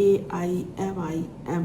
AIMIM।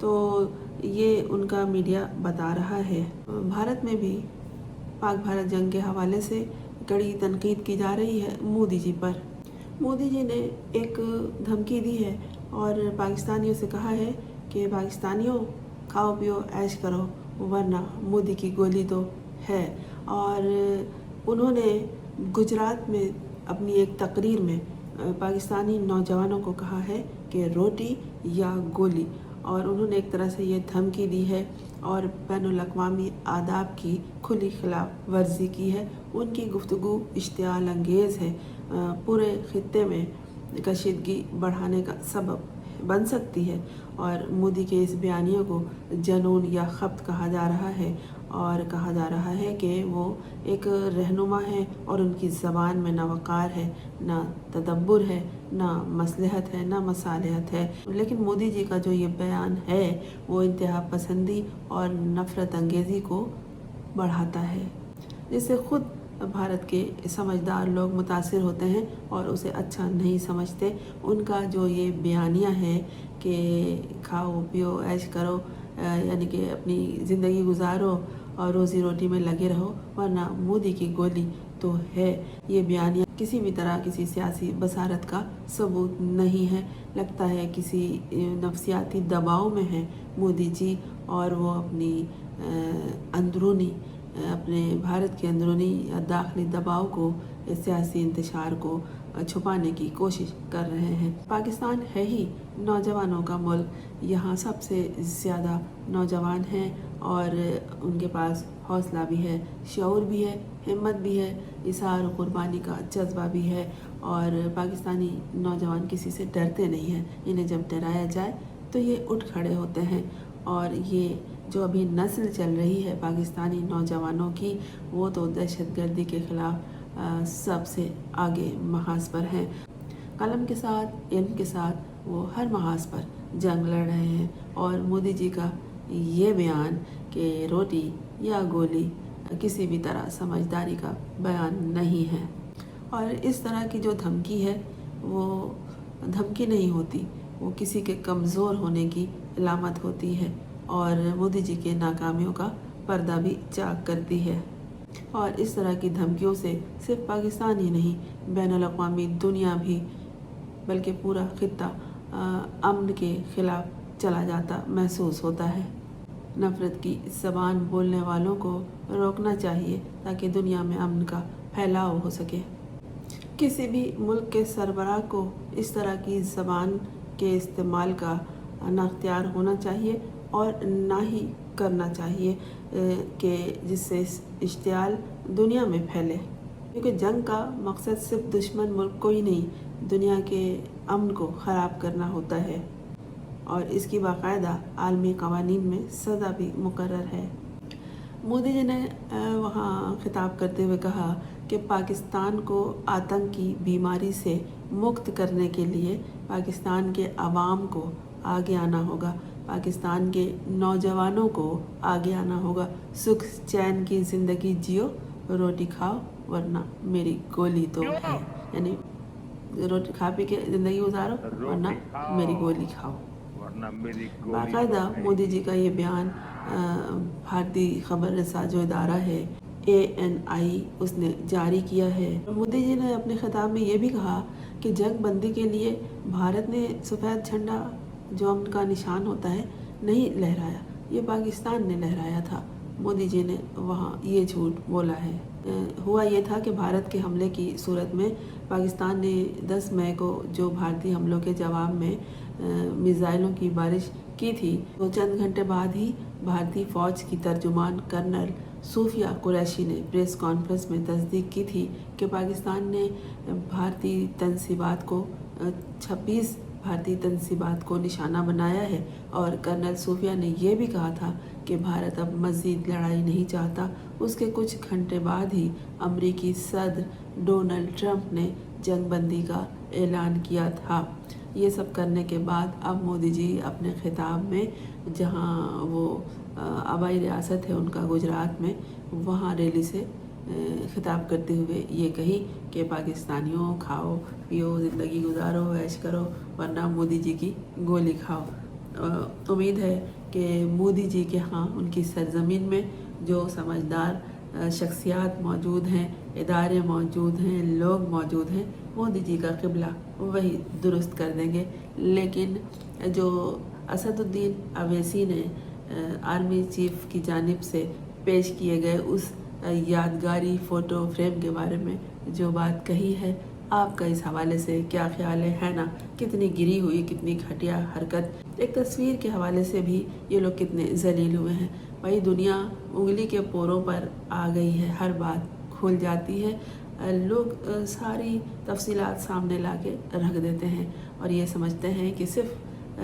تو یہ ان کا میڈیا بتا رہا ہے۔ بھارت میں بھی پاک بھارت جنگ کے حوالے سے کڑی تنقید کی جا رہی ہے مودی جی پر۔ مودی جی نے ایک دھمکی دی ہے اور پاکستانیوں سے کہا ہے کہ پاکستانیوں کھاؤ پیو عیش کرو ورنہ مودی کی گولی تو ہے۔ اور انہوں نے گجرات میں اپنی ایک تقریر میں پاکستانی نوجوانوں کو کہا ہے کہ روٹی یا گولی، اور انہوں نے ایک طرح سے یہ دھمکی دی ہے اور بین الاقوامی آداب کی کھلی خلاف ورزی کی ہے۔ ان کی گفتگو اشتعال انگیز ہے، پورے خطے میں کشیدگی بڑھانے کا سبب بن سکتی ہے، اور مودی کے اس بیانیے کو جنون یا خبط کہا جا رہا ہے، اور کہا جا رہا ہے کہ وہ ایک رہنما ہے اور ان کی زبان میں نہ وقار ہے، نہ تدبر ہے، نہ مصلحت ہے، نہ مصالحت ہے۔ لیکن مودی جی کا جو یہ بیان ہے وہ انتہا پسندی اور نفرت انگیزی کو بڑھاتا ہے، جس سے خود بھارت کے سمجھدار لوگ متاثر ہوتے ہیں اور اسے اچھا نہیں سمجھتے۔ ان کا جو یہ بیانیہ ہے کہ کھاؤ پیو عیش کرو، یعنی کہ اپنی زندگی گزارو اور روزی روٹی میں لگے رہو ورنہ مودی کی گولی تو ہے، یہ بیانیہ کسی بھی طرح کسی سیاسی بصارت کا ثبوت نہیں ہے۔ لگتا ہے کسی نفسیاتی دباؤ میں ہے مودی جی، اور وہ اپنی اندرونی اپنے بھارت کے اندرونی یا داخلی دباؤ کو، سیاسی انتشار کو چھپانے کی کوشش کر رہے ہیں۔ پاکستان ہے ہی نوجوانوں کا ملک، یہاں سب سے زیادہ نوجوان ہیں اور ان کے پاس حوصلہ بھی ہے، شعور بھی ہے، ہمت بھی ہے، اظہار و قربانی کا جذبہ بھی ہے، اور پاکستانی نوجوان کسی سے ڈرتے نہیں ہیں۔ انہیں جب ڈرایا جائے تو یہ اٹھ کھڑے ہوتے ہیں، اور یہ جو ابھی نسل چل رہی ہے پاکستانی نوجوانوں کی، وہ تو دہشت گردی کے خلاف سب سے آگے محاذ پر ہیں۔ قلم کے ساتھ، علم کے ساتھ وہ ہر محاذ پر جنگ لڑ رہے ہیں، اور مودی جی کا یہ بیان کہ روٹی یا گولی کسی بھی طرح سمجھداری کا بیان نہیں ہے۔ اور اس طرح کی جو دھمکی ہے وہ دھمکی نہیں ہوتی، وہ کسی کے کمزور ہونے کی علامت ہوتی ہے، اور مودی جی کے ناکامیوں کا پردہ بھی چاک کرتی ہے۔ اور اس طرح کی دھمکیوں سے صرف پاکستان ہی نہیں، بین الاقوامی دنیا بھی، بلکہ پورا خطہ امن کے خلاف چلا جاتا محسوس ہوتا ہے۔ نفرت کی زبان بولنے والوں کو روکنا چاہیے تاکہ دنیا میں امن کا پھیلاؤ ہو سکے۔ کسی بھی ملک کے سربراہ کو اس طرح کی زبان کے استعمال کا نہ اختیار ہونا چاہیے اور نہ ہی کرنا چاہیے کہ جس سے اشتعال دنیا میں پھیلے، کیونکہ جنگ کا مقصد صرف دشمن ملک کو ہی نہیں، دنیا کے امن کو خراب کرنا ہوتا ہے، اور اس کی باقاعدہ عالمی قوانین میں سزا بھی مقرر ہے۔ مودی جی نے وہاں خطاب کرتے ہوئے کہا کہ پاکستان کو آتنک کی بیماری سے مکت کرنے کے لیے پاکستان کے عوام کو آگے آنا ہوگا، پاکستان کے نوجوانوں کو آگے آنا ہوگا۔ سکھ چین کی زندگی جیو، روٹی کھاؤ ورنہ میری گولی تو ہے، یعنی روٹی کھا پی کے زندگی گزارو ورنہ میری گولی کھاؤ۔ باقاعدہ مودی جی کا یہ بیان بھارتی خبر رساں جو ادارہ ہے ANI، اس نے جاری کیا ہے۔ مودی جی نے اپنے خطاب میں یہ بھی کہا کہ جنگ بندی کے لیے بھارت نے سفید جھنڈا جو امن کا نشان ہوتا ہے نہیں لہرایا، یہ پاکستان نے لہرایا تھا۔ مودی جی نے وہاں یہ جھوٹ بولا ہے۔ ہوا یہ تھا کہ بھارت کے حملے کی صورت میں پاکستان نے 10 مئی کو جو بھارتی حملوں کے جواب میں میزائلوں کی بارش کی تھی، تو چند گھنٹے بعد ہی بھارتی فوج کی ترجمان کرنل صوفیہ قریشی نے پریس کانفرنس میں تصدیق کی تھی کہ پاکستان نے بھارتی تنصیبات کو 26 بھارتی تنصیبات کو نشانہ بنایا ہے، اور کرنل صوفیہ نے یہ بھی کہا تھا کہ بھارت اب مزید لڑائی نہیں چاہتا۔ اس کے کچھ گھنٹے بعد ہی امریکی صدر ڈونلڈ ٹرمپ نے جنگ بندی کا اعلان کیا تھا۔ یہ سب کرنے کے بعد اب مودی جی اپنے خطاب میں، جہاں وہ آبائی ریاست ہے ان کا گجرات میں، وہاں ریلی سے خطاب کرتے ہوئے یہ کہی کہ پاکستانیوں کھاؤ پیو زندگی گزارو عیش کرو ورنہ مودی جی کی گولی کھاؤ۔ امید ہے کہ مودی جی کے ہاں ان کی سرزمین میں جو سمجھدار شخصیات موجود ہیں، ادارے موجود ہیں، لوگ موجود ہیں، مودی جی کا قبلہ وہی درست کر دیں گے۔ لیکن جو اسد الدین اویسی نے آرمی چیف کی جانب سے پیش کیے گئے اس یادگاری فوٹو فریم کے بارے میں جو بات کہی ہے، آپ کا اس حوالے سے کیا خیال ہے نا؟ کتنی گری ہوئی، کتنی گھٹیا حرکت، ایک تصویر کے حوالے سے بھی یہ لوگ کتنے ذلیل ہوئے ہیں۔ بھائی دنیا انگلی کے پوروں پر آ گئی ہے، ہر بات کھل جاتی ہے، لوگ ساری تفصیلات سامنے لا کے رکھ دیتے ہیں اور یہ سمجھتے ہیں کہ صرف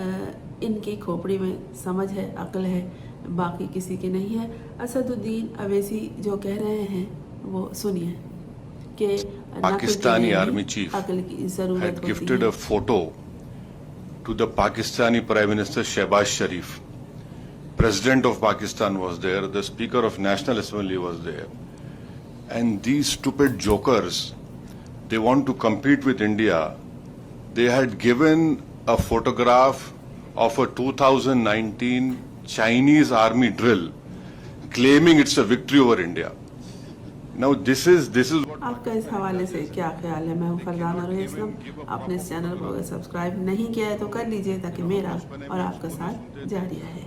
ان کی کھوپڑی میں سمجھ ہے، عقل ہے، باقی کسی کی نہیں ہے۔ اسد الدین اویسی جو کہہ رہے ہیں وہ سنیے کہ Pakistani Army Chief عقل کی ضرورت had ہوتی gifted ہے۔ a photo to the Pakistani Prime Minister Shehbaz Sharif. President of Pakistan was there, the Speaker of National Assembly was there. And these stupid jokers, they want to compete with India. They had given a photograph of a 2019 Chinese army drill, claiming it's a victory over India. Now this is what آپ کا اس حوالے سے کیا خیال ہے؟ میں ہوں فرزانہ روح اسلم۔ آپ نے اس چینل کو اگر سبسکرائب نہیں کیا ہے تو کر لیجئے تاکہ میرا اور آپ کا ساتھ جاری رہے۔